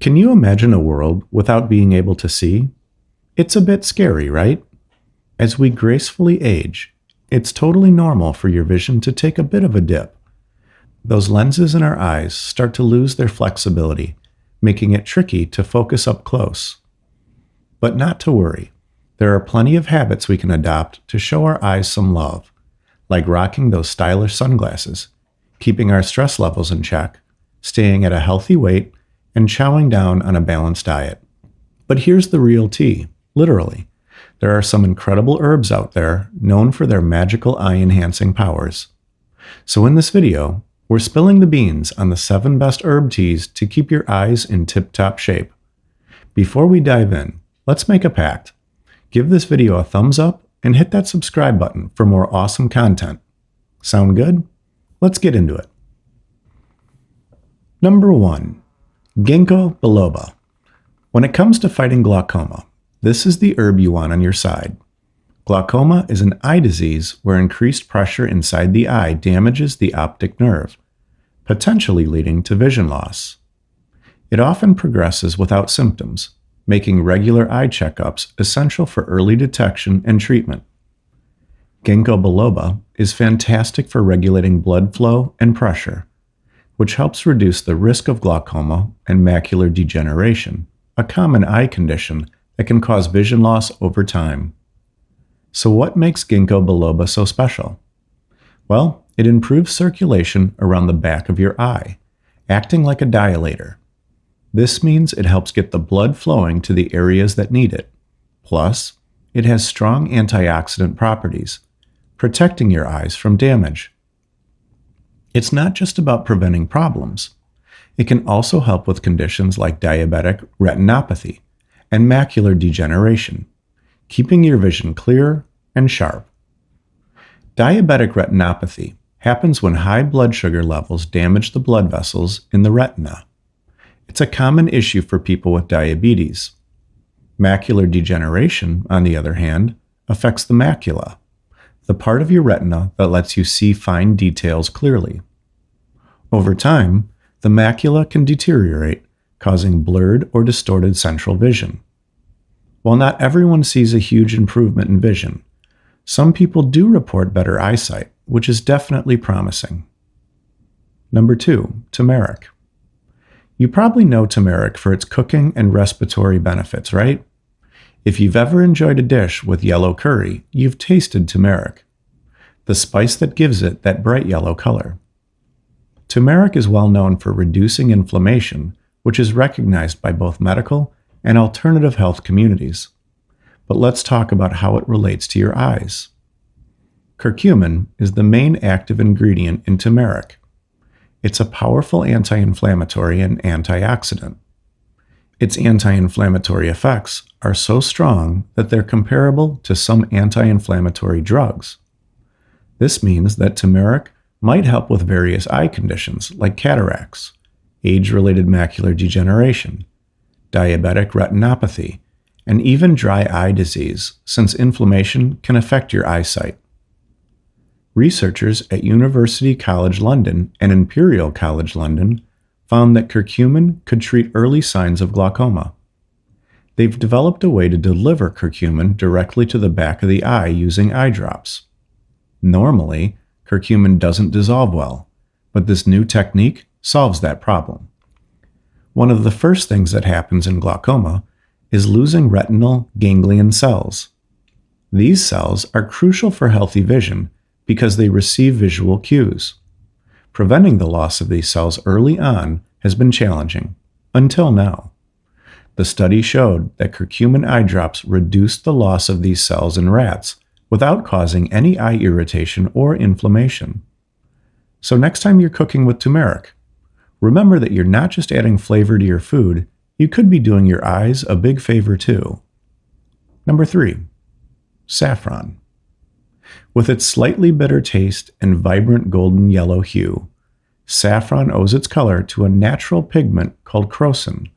Can you imagine a world without being able to see? It's a bit scary, right? As we gracefully age, it's totally normal for your vision to take a bit of a dip. Those lenses in our eyes start to lose their flexibility, making it tricky to focus up close. But not to worry. There are plenty of habits we can adopt to show our eyes some love, like rocking those stylish sunglasses, keeping our stress levels in check, staying at a healthy weight, and chowing down on a balanced diet. But here's the real tea, literally. There are some incredible herbs out there known for their magical eye-enhancing powers. So in this video, we're spilling the beans on the 7 best herb teas to keep your eyes in tip-top shape. Before we dive in, let's make a pact. Give this video a thumbs up and hit that subscribe button for more awesome content. Sound good? Let's get into it. Number 1. Ginkgo biloba. When it comes to fighting glaucoma, this is the herb you want on your side. Glaucoma is an eye disease where increased pressure inside the eye damages the optic nerve, potentially leading to vision loss. It often progresses without symptoms, making regular eye checkups essential for early detection and treatment. Ginkgo biloba is fantastic for regulating blood flow and pressure, which helps reduce the risk of glaucoma and macular degeneration, a common eye condition that can cause vision loss over time. So what makes ginkgo biloba so special? Well, it improves circulation around the back of your eye, acting like a dilator. This means it helps get the blood flowing to the areas that need it. Plus, it has strong antioxidant properties, protecting your eyes from damage. It's not just about preventing problems. It can also help with conditions like diabetic retinopathy and macular degeneration, keeping your vision clear and sharp. Diabetic retinopathy happens when high blood sugar levels damage the blood vessels in the retina. It's a common issue for people with diabetes. Macular degeneration, on the other hand, affects the macula, the part of your retina that lets you see fine details clearly. Over time, the macula can deteriorate, causing blurred or distorted central vision. While not everyone sees a huge improvement in vision, some people do report better eyesight, which is definitely promising. Number 2, turmeric. You probably know turmeric for its cooking and respiratory benefits, right? If you've ever enjoyed a dish with yellow curry, you've tasted turmeric, the spice that gives it that bright yellow color. Turmeric is well known for reducing inflammation, which is recognized by both medical and alternative health communities. But let's talk about how it relates to your eyes. Curcumin is the main active ingredient in turmeric. It's a powerful anti-inflammatory and antioxidant. Its anti-inflammatory effects are so strong that they're comparable to some anti-inflammatory drugs. This means that turmeric might help with various eye conditions like cataracts, age-related macular degeneration, diabetic retinopathy, and even dry eye disease, since inflammation can affect your eyesight. Researchers at University College London and Imperial College London found that curcumin could treat early signs of glaucoma. They've developed a way to deliver curcumin directly to the back of the eye using eye drops. Normally, curcumin doesn't dissolve well, but this new technique solves that problem. One of the first things that happens in glaucoma is losing retinal ganglion cells. These cells are crucial for healthy vision because they receive visual cues. Preventing the loss of these cells early on has been challenging, until now. The study showed that curcumin eye drops reduced the loss of these cells in rats without causing any eye irritation or inflammation. So next time you're cooking with turmeric, remember that you're not just adding flavor to your food, you could be doing your eyes a big favor too. Number 3, saffron. With its slightly bitter taste and vibrant golden yellow hue, saffron owes its color to a natural pigment called crocin,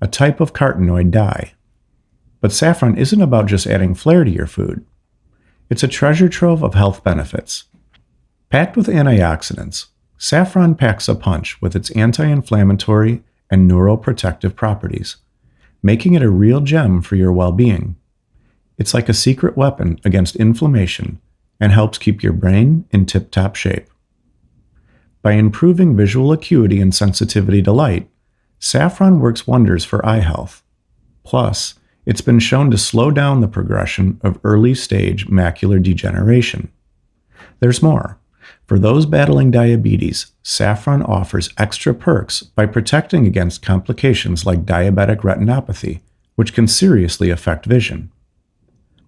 a type of carotenoid dye. But saffron isn't about just adding flair to your food. It's a treasure trove of health benefits. Packed with antioxidants, saffron packs a punch with its anti-inflammatory and neuroprotective properties, making it a real gem for your well-being. It's like a secret weapon against inflammation and helps keep your brain in tip-top shape. By improving visual acuity and sensitivity to light, saffron works wonders for eye health. Plus, it's been shown to slow down the progression of early-stage macular degeneration. There's more. For those battling diabetes, saffron offers extra perks by protecting against complications like diabetic retinopathy, which can seriously affect vision.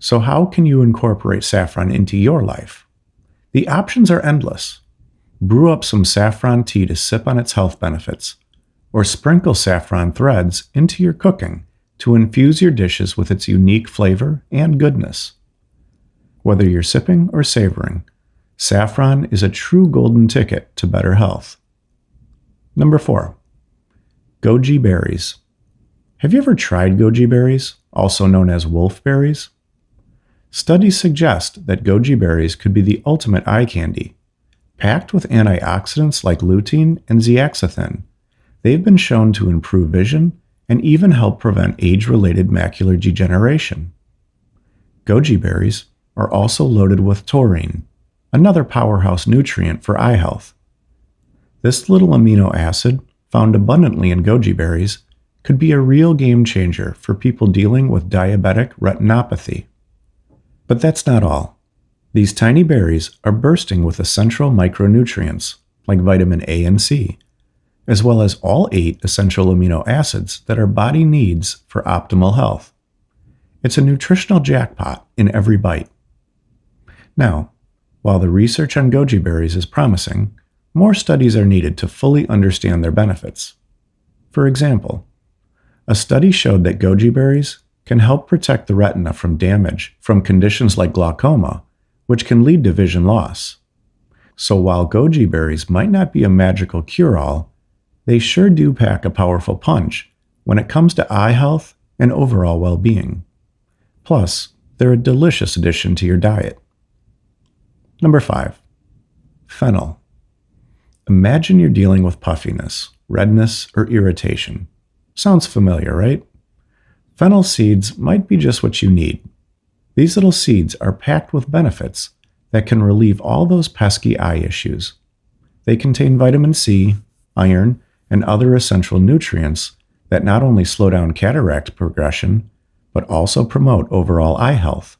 So how can you incorporate saffron into your life? The options are endless. Brew up some saffron tea to sip on its health benefits, or sprinkle saffron threads into your cooking to infuse your dishes with its unique flavor and goodness. Whether you're sipping or savoring, saffron is a true golden ticket to better health. Number 4. Goji berries. Have you ever tried goji berries, also known as wolfberries? Studies suggest that goji berries could be the ultimate eye candy. Packed with antioxidants like lutein and zeaxanthin, they've been shown to improve vision and even help prevent age-related macular degeneration. Goji berries are also loaded with taurine, another powerhouse nutrient for eye health. This little amino acid, found abundantly in goji berries, could be a real game changer for people dealing with diabetic retinopathy. But that's not all. These tiny berries are bursting with essential micronutrients like vitamin A and C, as well as all 8 essential amino acids that our body needs for optimal health. It's a nutritional jackpot in every bite. Now, while the research on goji berries is promising, more studies are needed to fully understand their benefits. For example, a study showed that goji berries can help protect the retina from damage from conditions like glaucoma, which can lead to vision loss. So while goji berries might not be a magical cure-all, they sure do pack a powerful punch when it comes to eye health and overall well-being. Plus, they're a delicious addition to your diet. Number 5. Fennel. Imagine you're dealing with puffiness, redness, or irritation. Sounds familiar, right? Fennel seeds might be just what you need. These little seeds are packed with benefits that can relieve all those pesky eye issues. They contain vitamin C, iron, and other essential nutrients that not only slow down cataract progression, but also promote overall eye health.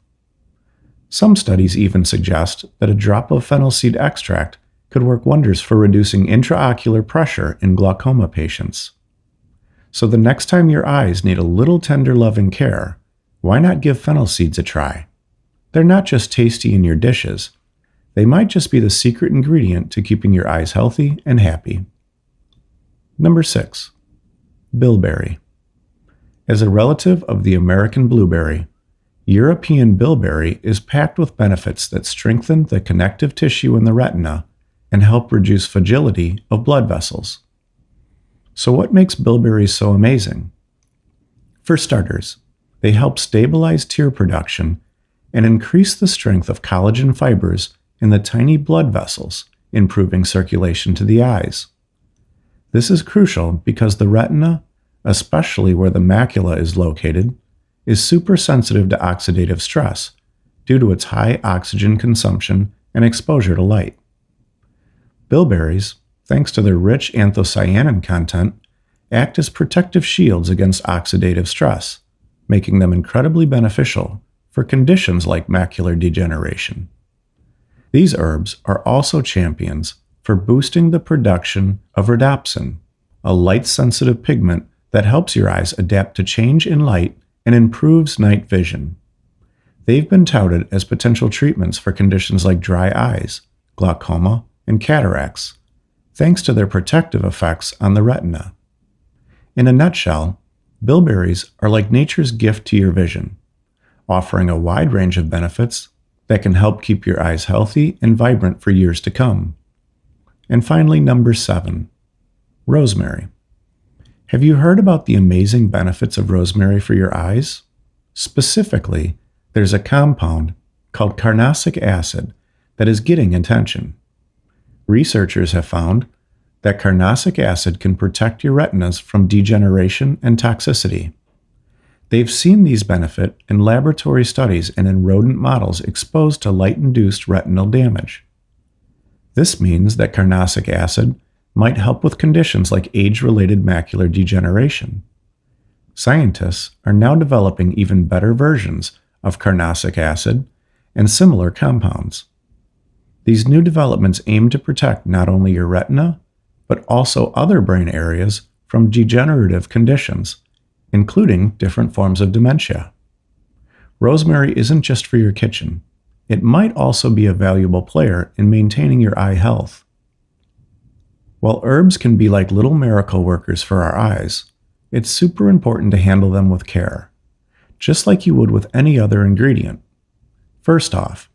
Some studies even suggest that a drop of fennel seed extract could work wonders for reducing intraocular pressure in glaucoma patients. So the next time your eyes need a little tender loving care, why not give fennel seeds a try? They're not just tasty in your dishes, they might just be the secret ingredient to keeping your eyes healthy and happy. Number 6. Bilberry. As a relative of the American blueberry, European bilberry is packed with benefits that strengthen the connective tissue in the retina and help reduce fragility of blood vessels. So what makes bilberries so amazing? For starters, they help stabilize tear production and increase the strength of collagen fibers in the tiny blood vessels, improving circulation to the eyes. This is crucial because the retina, especially where the macula is located, is super sensitive to oxidative stress due to its high oxygen consumption and exposure to light. Bilberries, thanks to their rich anthocyanin content, act as protective shields against oxidative stress, making them incredibly beneficial for conditions like macular degeneration. These herbs are also champions for boosting the production of rhodopsin, a light-sensitive pigment that helps your eyes adapt to change in light and improves night vision. They've been touted as potential treatments for conditions like dry eyes, glaucoma, and cataracts, thanks to their protective effects on the retina. In a nutshell, bilberries are like nature's gift to your vision, offering a wide range of benefits that can help keep your eyes healthy and vibrant for years to come. And finally, number 7, rosemary. Have you heard about the amazing benefits of rosemary for your eyes? Specifically, there's a compound called carnosic acid that is getting attention. Researchers have found that carnosic acid can protect your retinas from degeneration and toxicity. They've seen these benefits in laboratory studies and in rodent models exposed to light-induced retinal damage. This means that carnosic acid might help with conditions like age-related macular degeneration. Scientists are now developing even better versions of carnosic acid and similar compounds. These new developments aim to protect not only your retina, but also other brain areas from degenerative conditions, including different forms of dementia. Rosemary isn't just for your kitchen. It might also be a valuable player in maintaining your eye health. While herbs can be like little miracle workers for our eyes, it's super important to handle them with care, just like you would with any other ingredient. First off,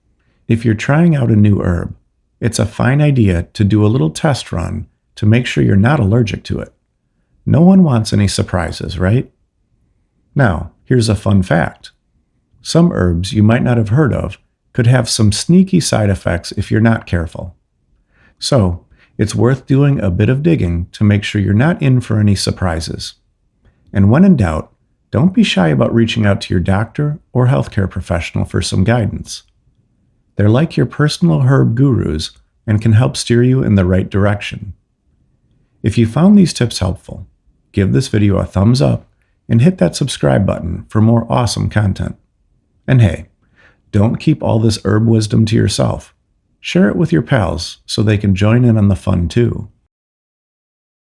if you're trying out a new herb, it's a fine idea to do a little test run to make sure you're not allergic to it. No one wants any surprises, right? Now, here's a fun fact. Some herbs you might not have heard of could have some sneaky side effects if you're not careful. So, it's worth doing a bit of digging to make sure you're not in for any surprises. And when in doubt, don't be shy about reaching out to your doctor or healthcare professional for some guidance. They're like your personal herb gurus and can help steer you in the right direction. If you found these tips helpful, give this video a thumbs up and hit that subscribe button for more awesome content. And hey, don't keep all this herb wisdom to yourself. Share it with your pals so they can join in on the fun too.